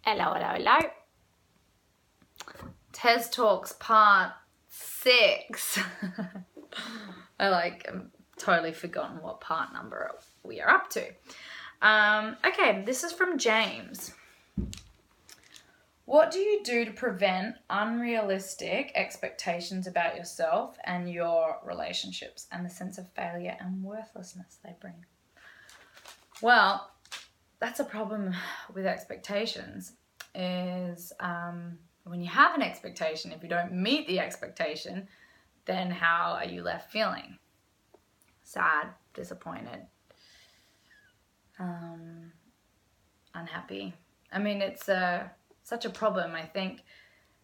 Hello, hello, hello. Tez Talks part 6. I'm totally forgotten what part number we are up to. Okay, this is from James. What do you do to prevent unrealistic expectations about yourself and your relationships and the sense of failure and worthlessness they bring? Well, that's a problem with expectations is when you have an expectation, if you don't meet the expectation, then how are you left feeling? Sad, disappointed, unhappy. I mean, it's such a problem. I think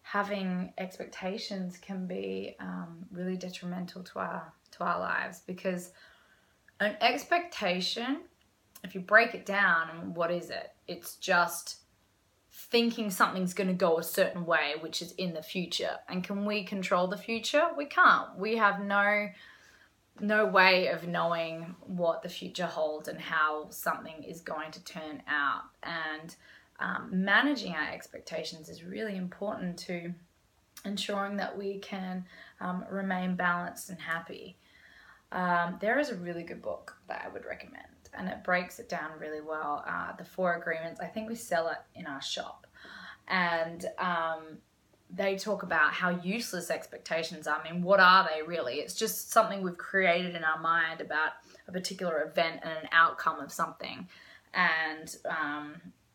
having expectations can be really detrimental to our lives, because an expectation, if you break it down, what is it? It's just thinking something's going to go a certain way, which is in the future. And can we control the future? We can't. We have no way of knowing what the future holds and how something is going to turn out. And managing our expectations is really important to ensuring that we can remain balanced and happy. There is a really good book that I would recommend, and it breaks it down really well. The 4 Agreements. I think we sell it in our shop, and they talk about how useless expectations are. I mean, what are they really? It's just something we've created in our mind about a particular event and an outcome of something, and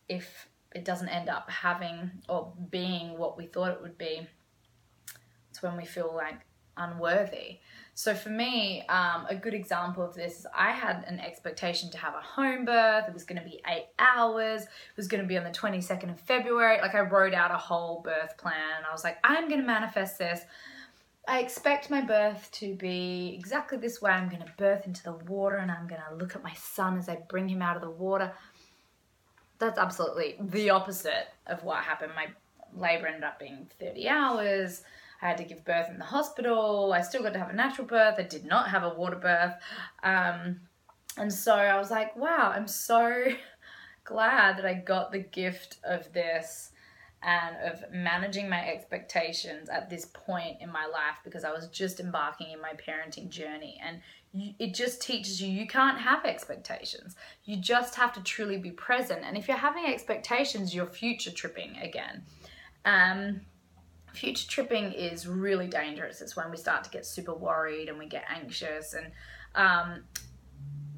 if it doesn't end up having or being what we thought it would be, it's when we feel like unworthy. So for me, a good example of this is I had an expectation to have a home birth. It was going to be 8 hours. It was going to be on the 22nd of February. Like, I wrote out a whole birth plan, and I was like, I'm going to manifest this. I expect my birth to be exactly this way. I'm going to birth into the water, and I'm going to look at my son as I bring him out of the water. That's absolutely the opposite of what happened. My labor ended up being 30 hours. I had to give birth in the hospital. I still got to have a natural birth. I did not have a water birth. And so I was like, wow, I'm so glad that I got the gift of this and of managing my expectations at this point in my life, because I was just embarking in my parenting journey. And it just teaches you can't have expectations. You just have to truly be present. And if you're having expectations, you're future tripping again. Future tripping is really dangerous. It's when we start to get super worried and we get anxious. And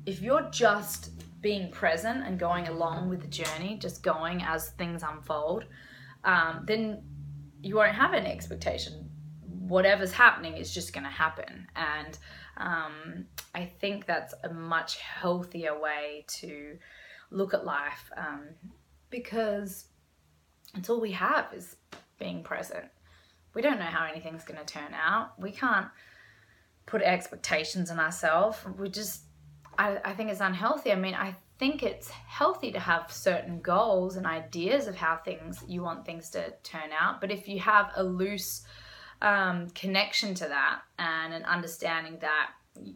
if you're just being present and going along with the journey, just going as things unfold, then you won't have any expectation. Whatever's happening is just going to happen. And I think that's a much healthier way to look at life, because it's all we have is being present. We don't know how anything's going to turn out. We can't put expectations on ourselves. I think it's unhealthy. I mean, I think it's healthy to have certain goals and ideas of how you want things to turn out. But if you have a loose connection to that and an understanding that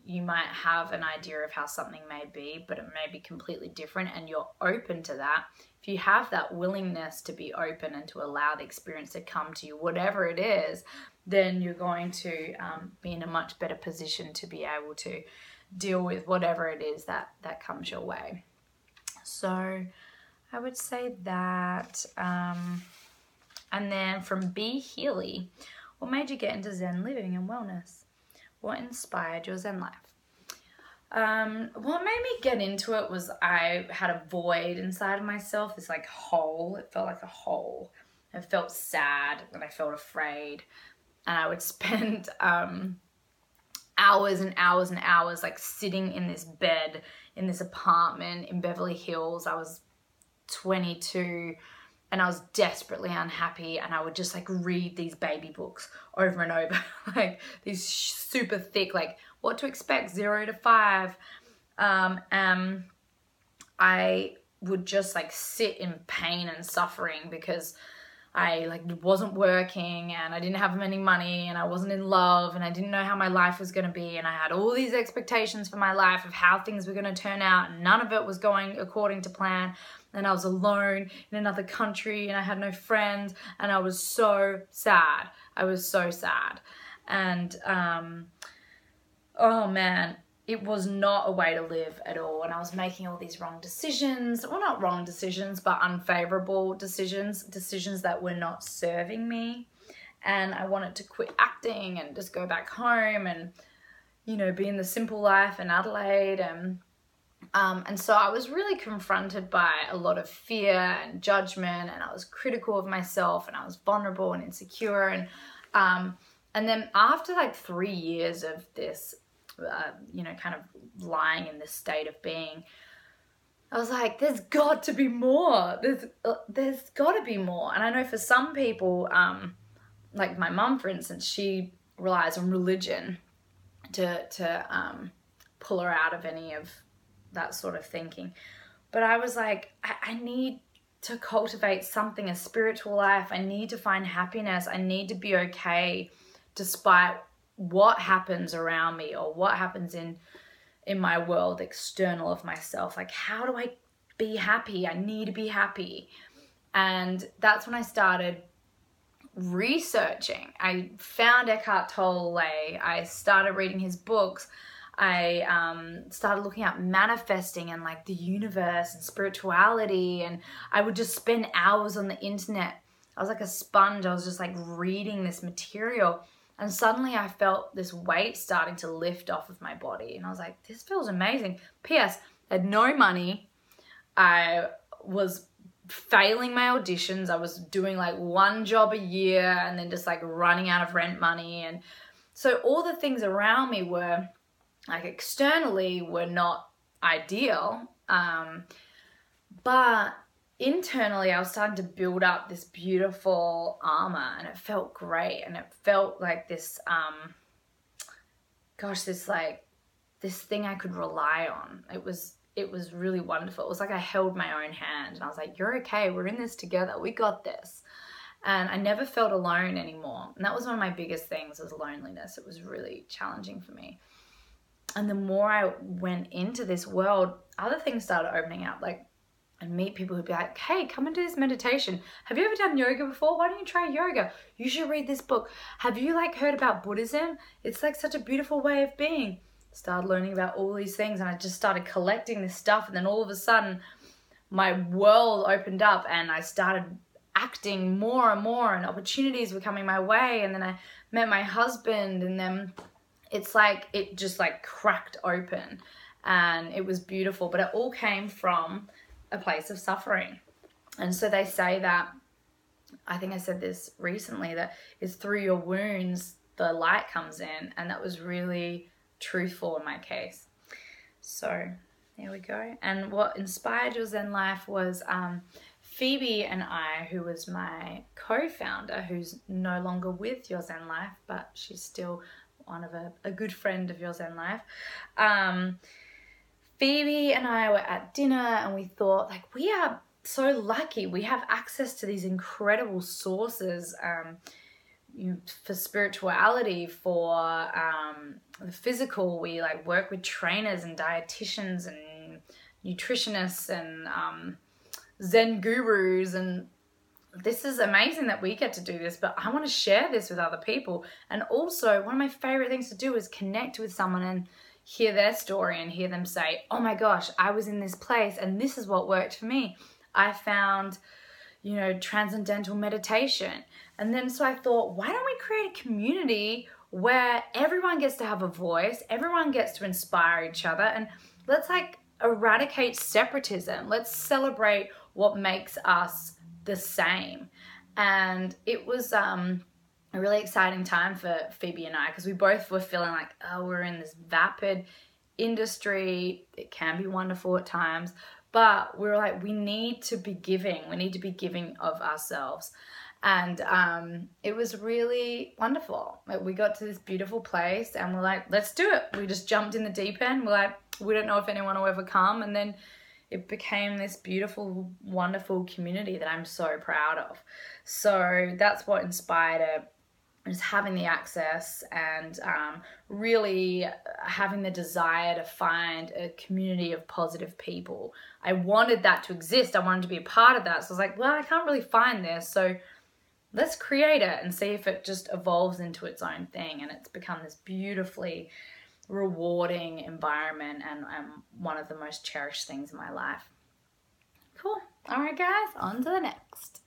you might have an idea of how something may be, but it may be completely different, and you're open to that. If you have that willingness to be open and to allow the experience to come to you, whatever it is, then you're going to be in a much better position to be able to deal with whatever it is that comes your way. So I would say that. And then from B. Healy, what made you get into Zen living and wellness? What inspired your Zen life? What made me get into it was I had a void inside of myself, this like hole. It felt like a hole. I felt sad and I felt afraid, and I would spend hours and hours and hours like sitting in this bed in this apartment in Beverly Hills. I was 22 and I was desperately unhappy, and I would just like read these baby books over and over, like these super thick, like what to expect 0 to 5. I would just like sit in pain and suffering because I like wasn't working, and I didn't have any money, and I wasn't in love, and I didn't know how my life was going to be, and I had all these expectations for my life of how things were going to turn out, and none of it was going according to plan. And I was alone in another country, and I had no friends, and I was so sad. I was so sad. And oh man, it was not a way to live at all. And I was making all these wrong decisions. Well, not wrong decisions, but unfavorable decisions that were not serving me. And I wanted to quit acting and just go back home and, you know, be in the simple life in Adelaide. And so I was really confronted by a lot of fear and judgment, and I was critical of myself, and I was vulnerable and insecure. And then after like 3 years of this, you know, kind of lying in this state of being, I was like, there's got to be more. There's got to be more. And I know for some people, like my mum, for instance, she relies on religion to pull her out of any of that sort of thinking. But I was like, I need to cultivate something, a spiritual life. I need to find happiness. I need to be okay despite what happens around me or what happens in my world external of myself. Like, how do I be happy? I need to be happy. And that's when I started researching. I found Eckhart Tolle. I started reading his books. I started looking at manifesting and like the universe and spirituality, and I would just spend hours on the internet. I was like a sponge. I was just like reading this material, and suddenly I felt this weight starting to lift off of my body, and I was like, this feels amazing. P.S. I had no money. I was failing my auditions. I was doing like one job a year and then just like running out of rent money, and so all the things around me were like externally were not ideal, but internally I was starting to build up this beautiful armor, and it felt great, and it felt like this this thing I could rely on. It was really wonderful. It was like I held my own hand, and I was like, you're okay, we're in this together, we got this. And I never felt alone anymore, and that was one of my biggest things, was loneliness. It was really challenging for me. And the more I went into this world, other things started opening up. Like, I'd meet people who'd be like, hey, come and do this meditation. Have you ever done yoga before? Why don't you try yoga? You should read this book. Have you like heard about Buddhism? It's like such a beautiful way of being. Started learning about all these things, and I just started collecting this stuff. And then all of a sudden, my world opened up, and I started acting more and more, and opportunities were coming my way. And then I met my husband, and then it's like it just like cracked open, and it was beautiful. But it all came from a place of suffering. And so they say that, I think I said this recently, that it's through your wounds the light comes in, and that was really truthful in my case. So there we go. And what inspired Your Zen Life was Phoebe and I, who was my co-founder, who's no longer with Your Zen Life, but she's still one of a good friend of Your Zen Life. Phoebe and I were at dinner, and we thought, like, we are so lucky. We have access to these incredible sources for spirituality, for the physical. We like work with trainers and dietitians and nutritionists and Zen gurus, and this is amazing that we get to do this, but I want to share this with other people. And also, one of my favorite things to do is connect with someone and hear their story and hear them say, oh my gosh, I was in this place and this is what worked for me. I found, you know, transcendental meditation. And then so I thought, why don't we create a community where everyone gets to have a voice, everyone gets to inspire each other, and let's like eradicate separatism. Let's celebrate what makes us the same. And it was a really exciting time for Phoebe and I, because we both were feeling like, oh, we're in this vapid industry. It can be wonderful at times, but we were like, we need to be giving. We need to be giving of ourselves. And it was really wonderful. Like, we got to this beautiful place, and we're like, let's do it. We just jumped in the deep end. We're like, we don't know if anyone will ever come. And then it became this beautiful, wonderful community that I'm so proud of. So that's what inspired it. Just having the access and really having the desire to find a community of positive people. I wanted that to exist. I wanted to be a part of that. So I was like, well, I can't really find this. So let's create it and see if it just evolves into its own thing. And it's become this beautifully rewarding environment and one of the most cherished things in my life. Cool. All right, guys, on to the next.